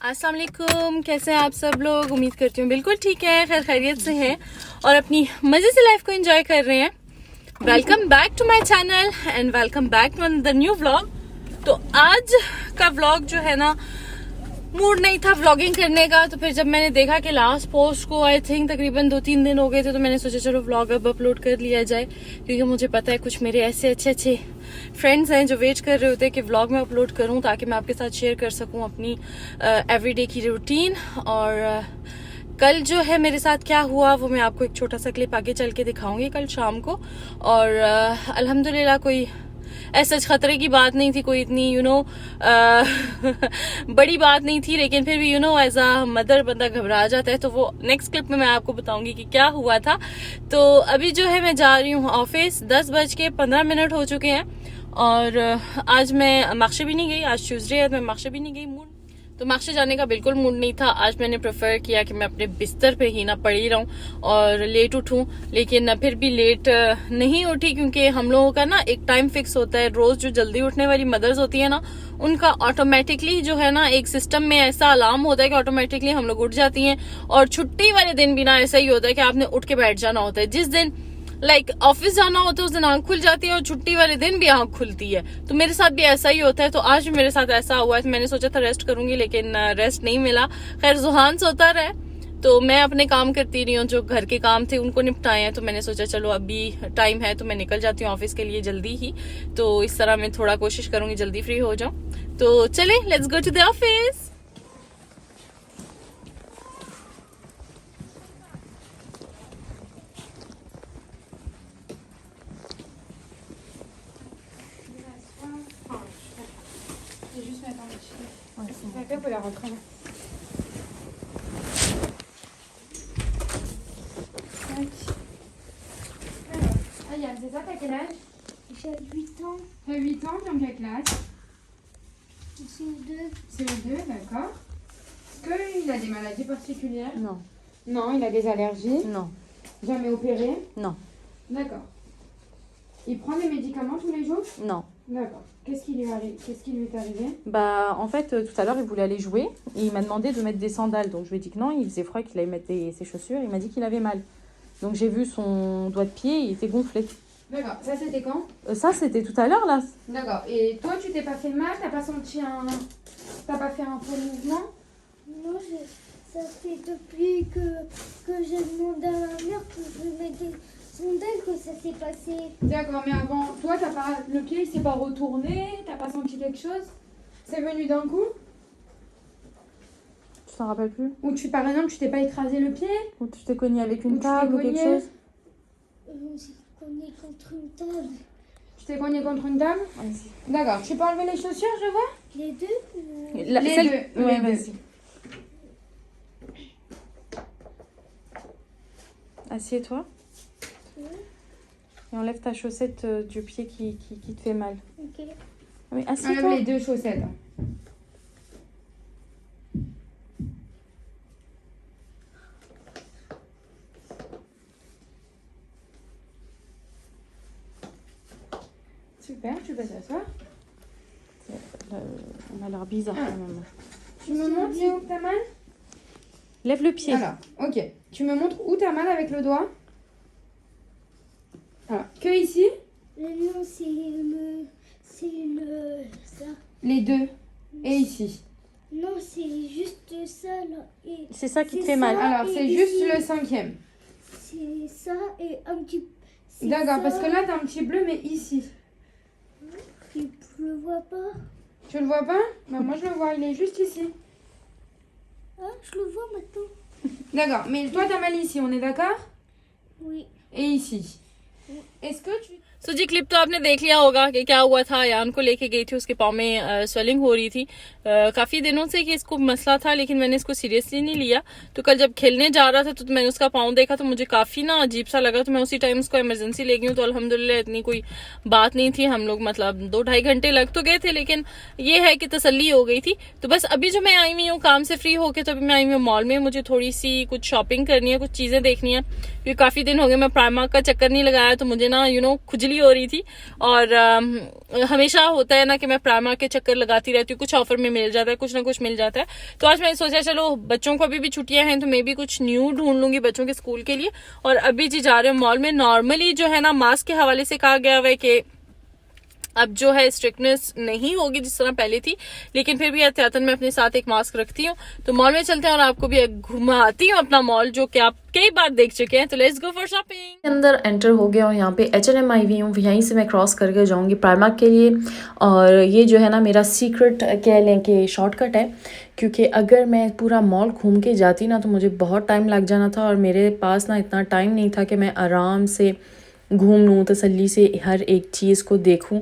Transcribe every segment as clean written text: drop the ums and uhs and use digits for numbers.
अस्सलाम वालेकुम, कैसे हैं आप सब लोग। उम्मीद करती हूँ बिल्कुल ठीक है, खैर खैरियत से हैं और अपनी मजे से लाइफ को एंजॉय कर रहे हैं। Welcome back to my channel and welcome back to the new vlog. तो आज का व्लॉग जो है ना, मूड नहीं था व्लॉगिंग करने का, तो फिर जब मैंने देखा कि लास्ट पोस्ट को आई थिंक तकरीबन 2-3 दिन हो गए थे, तो मैंने सोचा चलो व्लॉग अब अपलोड कर लिया जाए, क्योंकि मुझे पता है कुछ मेरे ऐसे अच्छे फ्रेंड्स हैं जो वेट कर रहे होते हैं कि व्लॉग में अपलोड करूं ताकि मैं आपके साथ शेयर कर सकूं अपनी एवरीडे की रूटीन। और कल जो है मेरे साथ क्या हुआ वो मैं आपको एक छोटा सा क्लिप आगे चल के दिखाऊंगी कल शाम को। और अल्हम्दुलिल्लाह कोई ऐसा खतरे की बात नहीं थी, कोई इतनी बड़ी बात नहीं थी, लेकिन फिर भी एज अ मदर बंदा घबरा जाता है। तो वो नेक्स्ट क्लिप में मैं आपको बताऊंगी कि क्या हुआ था। तो अभी जो है मैं जा रही हूँ ऑफिस, 10:15 हो चुके हैं और आज मैं मक्शे भी नहीं गई। आज ट्यूसडे है, मैं मक्शे भी नहीं गई। तो मक्शे जाने का बिल्कुल मूड नहीं था। आज मैंने प्रेफर किया कि मैं अपने बिस्तर पे ही ना पड़ी रहूं और लेट उठूं, लेकिन फिर भी लेट नहीं उठी, क्योंकि हम लोगों का ना एक टाइम फिक्स होता है। रोज जो जल्दी उठने वाली मदर्स होती है ना, उनका ऑटोमेटिकली जो है ना एक सिस्टम में ऐसा अलार्म होता है कि ऑटोमेटिकली हम लोग उठ जाती हैं। और छुट्टी वाले दिन भी ना ऐसा ही होता है कि आपने उठ के बैठ जाना होता है। जिस दिन ऑफिस जाना होता है उस दिन आंख खुल जाती है और छुट्टी वाले दिन भी आंख खुलती है। तो मेरे साथ भी ऐसा ही होता है। तो आज भी मेरे साथ ऐसा हुआ है। मैंने सोचा था रेस्ट करूंगी, लेकिन रेस्ट नहीं मिला। खैर जुहान सोता रहा, तो मैं अपने काम करती रही हूँ। जो घर के काम थे उनको निपटाए हैं, तो मैंने सोचा चलो अभी टाइम है तो मैं निकल जाती हूँ ऑफिस के लिए जल्दी ही। तो इस तरह मैं थोड़ा कोशिश करूंगी जल्दी फ्री हो जाऊं। तो चले, let's go to the office. Pour la rentrée. Yann, c'est ça, t'as quel âge? J'ai 8 ans. T'as 8 ans, t'es en quelle classe? CE2. CE2, d'accord. Est-ce qu'il a des maladies particulières? Non. Non, il a des allergies? Non. Jamais opéré? Non. D'accord. Il prend des médicaments tous les jours? Non. D'accord. Qu'est-ce qui lui est arrivé? Bah, en fait, tout à l'heure, il voulait aller jouer et il m'a demandé de mettre des sandales. Donc, je lui ai dit que non, il faisait froid, qu'il allait mettre ses chaussures. Il m'a dit qu'il avait mal. Donc, j'ai vu son doigt de pied, il était gonflé. D'accord. Ça, c'était quand? Ça, c'était tout à l'heure, là. D'accord. Et toi, tu t'es pas fait mal? T'as pas senti T'as pas fait un faux mouvement? Non, ça fait depuis que j'ai demandé à ma mère que je mette des sandales que ça s'est passé. D'accord, mais avant, toi, le pied, il s'est pas retourné? T'as pas senti quelque chose? C'est venu d'un coup? Tu t'en rappelles plus? Ou par exemple, tu t'es pas écrasé le pied? Ou tu t'es cogné avec Ou une tu t'es table ou quelque cogné? chose? Je me suis cognée contre une table. Tu t'es cogné contre une table? Vas-y. D'accord. Tu peux enlever les chaussures, je vois? Les deux Les deux. Ouais, Les deux. vas-y. Assieds-toi. Et enlève ta chaussette du pied qui te fait mal. Ok. Oui, Enlève assieds-toi. les deux chaussettes. Super, tu peux t'asseoir. On a l'air bizarre quand même. Tu me montres où t'as mal? Lève le pied. Alors, ok. Tu me montres où t'as mal avec le doigt? Alors, que ici? Le nom, ça. Les deux. Et ici. Non, c'est juste ça, là. Et C'est ça qui te C'est fait mal. ça. Alors, et c'est ici. juste le 5e. c'est ça et un petit... c'est D'accord, ça. parce que là, t'as un petit bleu, mais ici. Je le vois pas. Tu le vois pas? Bah, moi, je le vois. Il est juste ici. Ah, je le vois maintenant. D'accord, mais toi, t'as mal ici, on est d'accord? Oui. Et ici. Est-ce que tu... so ji clip तो आपने देख लिया होगा कि क्या हुआ था। यान को लेके गई थी, उसके पाँव में स्वेलिंग हो रही थी काफी दिनों से कि इसको मसला था, लेकिन मैंने इसको सीरियसली नहीं लिया। तो कल जब खेलने जा रहा था तो मैंने उसका पाँव देखा तो मुझे काफी ना अजीब सा लगा। तो मैं उसी टाइम उसको इमरजेंसी ले गई हूँ। तो अल्हम्दुलिल्लाह इतनी कोई बात नहीं थी। हम लोग मतलब 2-2.5 घंटे लग तो गए थे, लेकिन ये है कि तसल्ली हो गई थी। तो बस अभी जो मैं आई हुई हूँ काम से फ्री होके, तो अभी मैं आई हुई हूँ मॉल में। मुझे थोड़ी सी कुछ शॉपिंग करनी है, कुछ चीजें देखनी है, क्योंकि काफी दिन हो गए मैं प्राइमार्क का चक्कर नहीं लगाया। तो मुझे ना खुजली हो रही थी। और हमेशा होता है ना कि मैं प्राइमार्क के चक्कर लगाती रहती हूँ, कुछ ऑफर में मिल जाता है, कुछ ना कुछ मिल जाता है। तो आज मैंने सोचा चलो बच्चों को अभी भी छुट्टियां हैं तो मैं भी कुछ न्यू ढूंढ लूंगी बच्चों के स्कूल के लिए। और अभी जी जा रहे हो मॉल में। नॉर्मली जो है ना मास्क के हवाले से कहा गया हुआ है कि अब जो है स्ट्रिक्टनेस नहीं होगी जिस तरह पहले थी, लेकिन फिर भी एहतियातन मैं अपने साथ एक मास्क रखती हूँ। तो मॉल में चलते हैं और आपको भी घुमाती हूँ अपना मॉल, जो कि आप कई बार देख चुके हैं। तो लेट्स गो फॉर शॉपिंग। अंदर एंटर हो गया और यहाँ पे H&M आई हुई हूँ। यहीं से मैं क्रॉस करके जाऊँगी प्राइमार्क के लिए। और ये जो है ना मेरा सीक्रेट कह लें कि शॉर्टकट है, क्योंकि अगर मैं पूरा मॉल घूम के जाती ना तो मुझे बहुत टाइम लग जाना था, और मेरे पास ना इतना टाइम नहीं था कि मैं आराम से घूम लूँ, तसल्ली से हर एक चीज़ को देखूँ।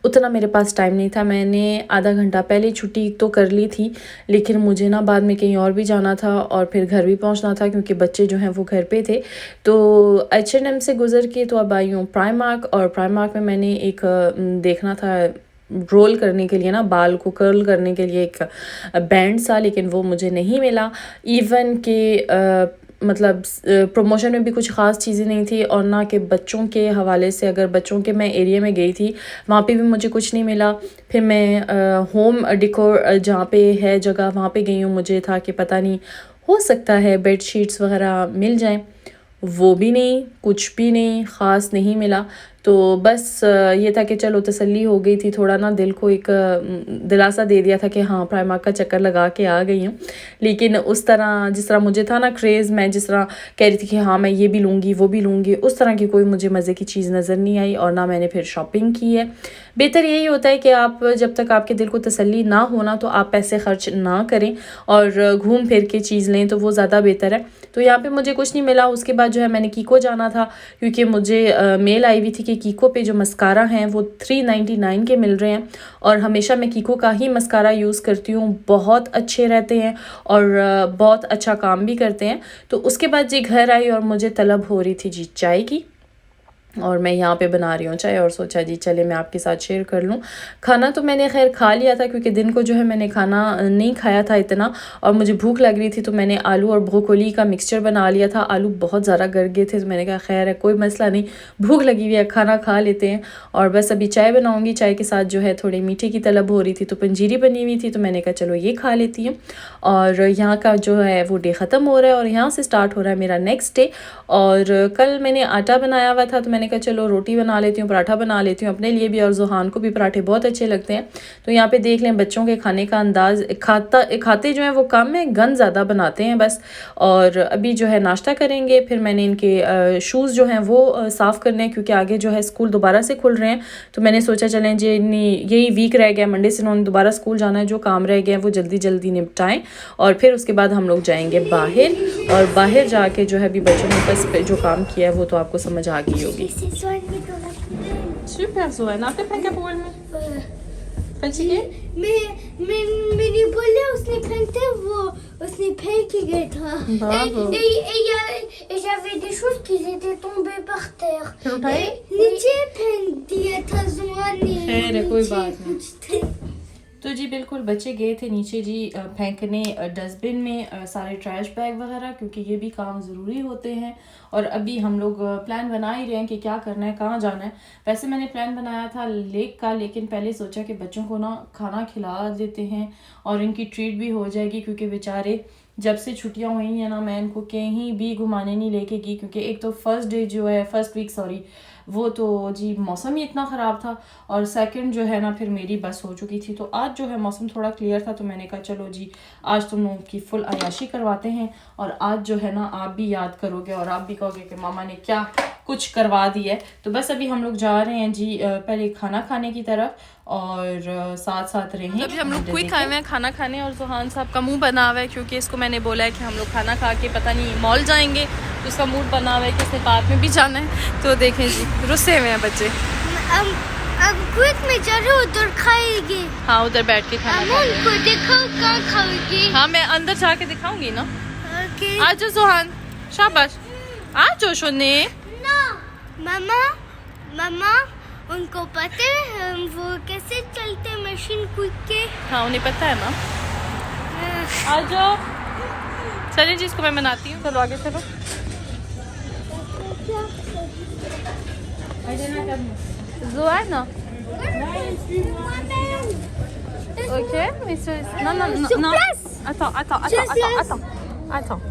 उतना मेरे पास टाइम नहीं था। मैंने आधा घंटा पहले छुट्टी तो कर ली थी, लेकिन मुझे ना बाद में कहीं और भी जाना था और फिर घर भी पहुंचना था, क्योंकि बच्चे जो हैं वो घर पे थे। तो H&M से गुज़र के तो अब आई हूँ प्राइमार्क। और प्राइमार्क में मैंने एक देखना था रोल करने के लिए ना, बाल को कर्ल करने के लिए एक बैंड सा, लेकिन वो मुझे नहीं मिला। इवन के मतलब प्रमोशन में भी कुछ ख़ास चीज़ें नहीं थी, और ना कि बच्चों के हवाले से, अगर बच्चों के मैं एरिया में गई थी वहाँ पे भी मुझे कुछ नहीं मिला। फिर मैं होम डेकोर जहाँ पे है जगह वहाँ पे गई हूँ। मुझे था कि पता नहीं हो सकता है बेड शीट्स वगैरह मिल जाएं, वो भी नहीं, कुछ भी नहीं ख़ास नहीं मिला। तो बस ये था कि चलो तसल्ली हो गई थी, थोड़ा ना दिल को एक दिलासा दे दिया था कि हाँ प्राइमार्क का चक्कर लगा के आ गई हूँ। लेकिन उस तरह जिस तरह मुझे था ना क्रेज़, मैं जिस तरह कह रही थी कि हाँ मैं ये भी लूँगी वो भी लूँगी, उस तरह की कोई मुझे मज़े की चीज़ नज़र नहीं आई, और ना मैंने फिर शॉपिंग की है। बेहतर यही होता है कि आप जब तक आपके दिल को तसल्ली ना होना तो आप पैसे खर्च ना करें और घूम फिर के चीज़ लें, तो वो ज़्यादा बेहतर है। तो यहाँ पे मुझे कुछ नहीं मिला। उसके बाद जो है मैंने कीको जाना था, क्योंकि मुझे मेल आई हुई थी कि कीको पे जो मस्कारा हैं वो 399 के मिल रहे हैं, और हमेशा मैं कीको का ही मस्कारा यूज़ करती हूँ। बहुत अच्छे रहते हैं और बहुत अच्छा काम भी करते हैं। तो उसके बाद जी घर आई और मुझे तलब हो रही थी जी चाय की, और मैं यहाँ पे बना रही हूँ चाय, और सोचा जी चले मैं आपके साथ शेयर कर लूँ। खाना तो मैंने खैर खा लिया था, क्योंकि दिन को जो है मैंने खाना नहीं खाया था इतना, और मुझे भूख लग रही थी, तो मैंने आलू और ब्रोकोली का मिक्सचर बना लिया था। आलू बहुत ज़्यादा गल गए थे, तो मैंने कहा खैर है कोई मसला नहीं, भूख लगी हुई है खाना खा लेते हैं। और बस अभी चाय बनाऊँगी। चाय के साथ जो है थोड़ी मीठे की तलब हो रही थी, तो पंजीरी बनी हुई थी, तो मैंने कहा चलो ये खा लेती हूँ। और यहाँ का जो है वो डे ख़त्म हो रहा है, और यहाँ से स्टार्ट हो रहा है मेरा नेक्स्ट डे। और कल मैंने आटा बनाया हुआ था, तो मैंने कहा चलो रोटी बना लेती हूँ, पराठा बना लेती हूँ अपने लिए भी, और ज़ुहान को भी पराठे बहुत अच्छे लगते हैं। तो यहाँ पे देख लें बच्चों के खाने का अंदाज़, खाते जो हैं वो कम है, गंद ज़्यादा बनाते हैं बस। और अभी जो है नाश्ता करेंगे, फिर मैंने इनके शूज़ जो हैं वो साफ़ करने हैं, क्योंकि आगे जो है स्कूल दोबारा से खुल रहे हैं। तो मैंने सोचा चलें जी यही वीक रह गया, मंडे से उन्होंने दोबारा स्कूल जाना है, जो काम रह गया है वो जल्दी जल्दी निपटाएं, और फिर उसके बाद हम लोग जाएंगे बाहर। और बाहर जाके जो है अभी बच्चों ने बस जो काम किया है वो तो आपको समझ आ गई होगी। Super so, nach dem Penkerpolen मैंने बोला उसने फेंकते वो उसने फेंक ही गया था। Bravo. Et j'avais des choses qui étaient tombées par terre. फिर उठाए? नीचे फेंक दिया था जुआन ने। खैर है, कोई बात नहीं। तो जी बिल्कुल बच्चे गए थे नीचे जी फेंकने डस्टबिन में सारे ट्रैश बैग वगैरह, क्योंकि ये भी काम ज़रूरी होते हैं। और अभी हम लोग प्लान बना ही रहे हैं कि क्या करना है, कहाँ जाना है। वैसे मैंने प्लान बनाया था लेक का, लेकिन पहले सोचा कि बच्चों को ना खाना खिला देते हैं और इनकी ट्रीट भी हो जाएगी, क्योंकि बेचारे जब से छुट्टियां हुई हैं ना मैं इनको कहीं भी घुमाने नहीं लेके गई, क्योंकि एक तो फर्स्ट वीक वो तो जी मौसम ही इतना ख़राब था, और सेकंड जो है ना फिर मेरी बस हो चुकी थी। तो आज जो है मौसम थोड़ा क्लियर था, तो मैंने कहा चलो जी आज तुम लोगों की फुल अयाशी करवाते हैं, और आज जो है ना आप भी याद करोगे और आप भी कहोगे कि मामा ने क्या कुछ करवा दिया है। तो बस अभी हम लोग जा रहे हैं जी पहले खाना खाने की तरफ, और साथ साथ रहें। अभी हम लोग क्विक आए हुए हैं खाना खाने, और जुहान साहब का मुंह बना हुआ है, क्योंकि इसको मैंने बोला है कि हम लोग खाना खा के पता नहीं मॉल जाएंगे, तो उसका मूड बना हुआ है कि इसने पार्क में भी जाना है। तो देखें जी रुस्से हुए हैं बच्चे। अब क्विक में जरूर उधर खाएंगे। हाँ उधर बैठ के खाना को देखो कहाँ खाओगे। हाँ मैं अंदर जाके दिखाऊंगी ना। ओके। आज जो जुहान शाबाश आज जो शोने मामा उनको पता है वो कैसे चलते मशीन क्विक के। हाँ उन्हें पता है ना। आज जाओ चलिए जी इसको मैं बनाती हूँ, चलो आगे चलो। Zoana. Ok, mais non, non, non, Sur non. place. Attends,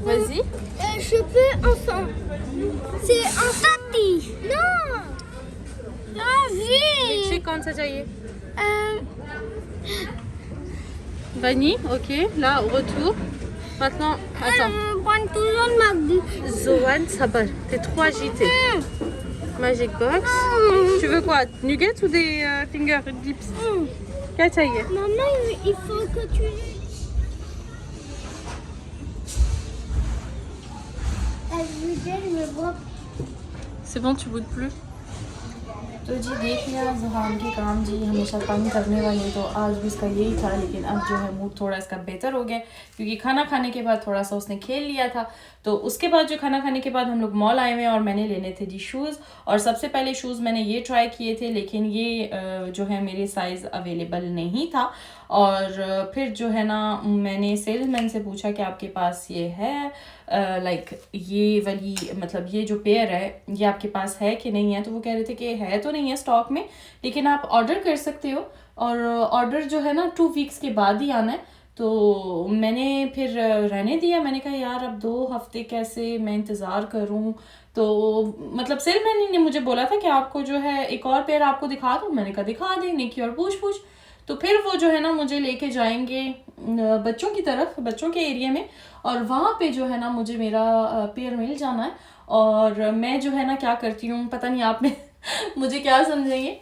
vas-y. Je peux enfin. C'est un tapis. Non. La vie. Milkshake कौन सा चाहिए? Vanille, ok. Là, retour. Maintenant, attends. Prends tout le monde McDo. Zoane, sabar, t'es trop agité. Magic box. Tu veux quoi? Nuggets ou des finger dips? क्या चाहिए? Maman, il faut que tu. Elle me voit. C'est bon, tu boudes plus? तो जी देख लिया ज़ुहान के काम जी, हमेशा तंग करने वाले, तो आज भी इसका यही था। लेकिन अब जो है मूड थोड़ा इसका बेहतर हो गया, क्योंकि खाना खाने के बाद थोड़ा सा उसने खेल लिया था। तो उसके बाद जो खाना खाने के बाद हम लोग मॉल आए हुए हैं और मैंने लेने थे जी शूज़। और सबसे पहले शूज़ मैंने ये ट्राई किए थे, लेकिन ये जो है मेरे साइज़ अवेलेबल नहीं था। और फिर जो है ना मैंने सेल्समैन से पूछा कि आपके पास ये है लाइक ये वाली, मतलब ये जो पेयर है ये आपके पास है कि नहीं है। तो वो कह रहे थे कि है तो नहीं है स्टॉक में, लेकिन आप ऑर्डर कर सकते हो, और ऑर्डर जो है ना 2 वीक्स के बाद ही आना है। तो मैंने फिर रहने दिया। मैंने कहा यार अब 2 हफ्ते कैसे मैं इंतज़ार करूं। तो मतलब सेल्समैन ने मुझे बोला था कि आपको जो है एक और पेयर आपको दिखा दूं। मैंने कहा दिखा दे, नहीं की और पूछ। तो फिर वो जो है ना मुझे लेके जाएंगे बच्चों की तरफ, बच्चों के एरिया में, और वहाँ पे जो है ना मुझे मेरा पेयर मिल जाना है। और मैं जो है ना क्या करती हूँ, पता नहीं आप में मुझे क्या समझेंगे,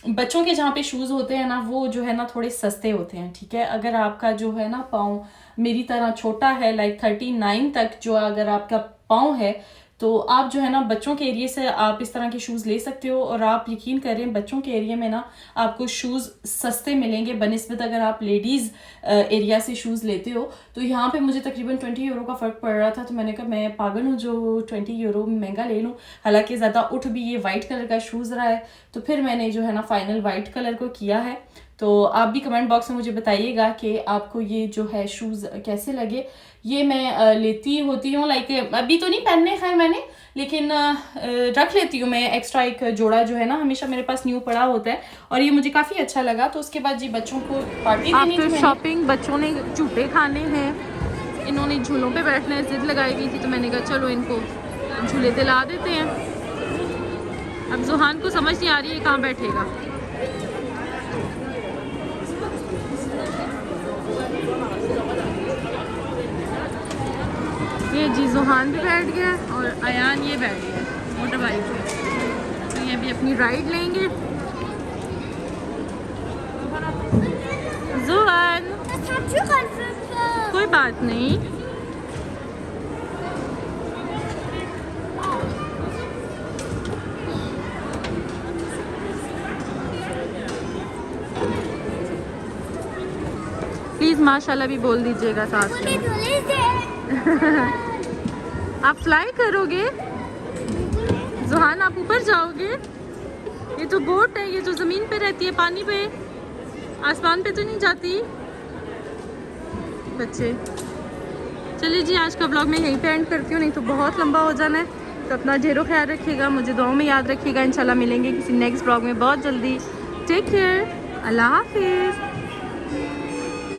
बच्चों के जहाँ पे शूज़ होते हैं ना वो जो है ना थोड़े सस्ते होते हैं, ठीक है। अगर आपका जो है ना पाँव मेरी तरह छोटा है, लाइक 39 तक जो अगर आपका पाँव है, तो आप जो है ना बच्चों के एरिया से आप इस तरह के शूज़ ले सकते हो। और आप यकीन करें बच्चों के एरिया में ना आपको शूज़ सस्ते मिलेंगे बनिस्बत अगर आप लेडीज़ एरिया से शूज़ लेते हो। तो यहाँ पे मुझे तकरीबन 20 यूरो का फ़र्क पड़ रहा था। तो मैंने कहा मैं पागल हूँ जो 20 यूरो महंगा ले लूँ, हालांकि ज़्यादा उठ भी ये वाइट कलर का शूज़ रहा है। तो फिर मैंने जो है ना फाइनल वाइट कलर को किया है। तो आप भी कमेंट बॉक्स में मुझे बताइएगा कि आपको ये जो है शूज़ कैसे लगे। ये मैं लेती होती हूँ, लाइक अभी तो नहीं पहनने खैर मैंने, लेकिन रख लेती हूँ मैं एक्स्ट्रा एक जोड़ा जो है ना, हमेशा मेरे पास न्यू पड़ा होता है। और ये मुझे काफ़ी अच्छा लगा। तो उसके बाद जी बच्चों को पार्टी देनी थी। शॉपिंग, बच्चों ने झूटे खाने हैं, इन्होंने झूलों पे बैठना है, जिद लगाई हुई थी। तो मैंने कहा चलो इनको झूले दिला देते हैं। अब ज़ुहान को समझ नहीं आ रही है कहाँ बैठेगा। ये जी ज़ुहान भी बैठ गया और अयान ये बैठ गया मोटर बाइक पे। तो ये भी अपनी राइड लेंगे। ज़ुहान कोई बात नहीं, प्लीज़ माशाल्लाह भी बोल दीजिएगा साथ में। आप फ्लाई करोगे ज़ुहान, आप ऊपर जाओगे। ये तो बोट है, ये तो ज़मीन पे रहती है, पानी पे, आसमान पे तो नहीं जाती बच्चे। चलिए जी आज का व्लॉग मैं यहीं पे एंड करती हूँ, नहीं तो बहुत लंबा हो जाना है। तो अपना ढेरों ख्याल रखिएगा, मुझे दुआओं में याद रखिएगा। इंशाल्लाह मिलेंगे किसी नेक्स्ट व्लॉग में बहुत जल्दी। टेक केयर, अल्लाह हाफिज़।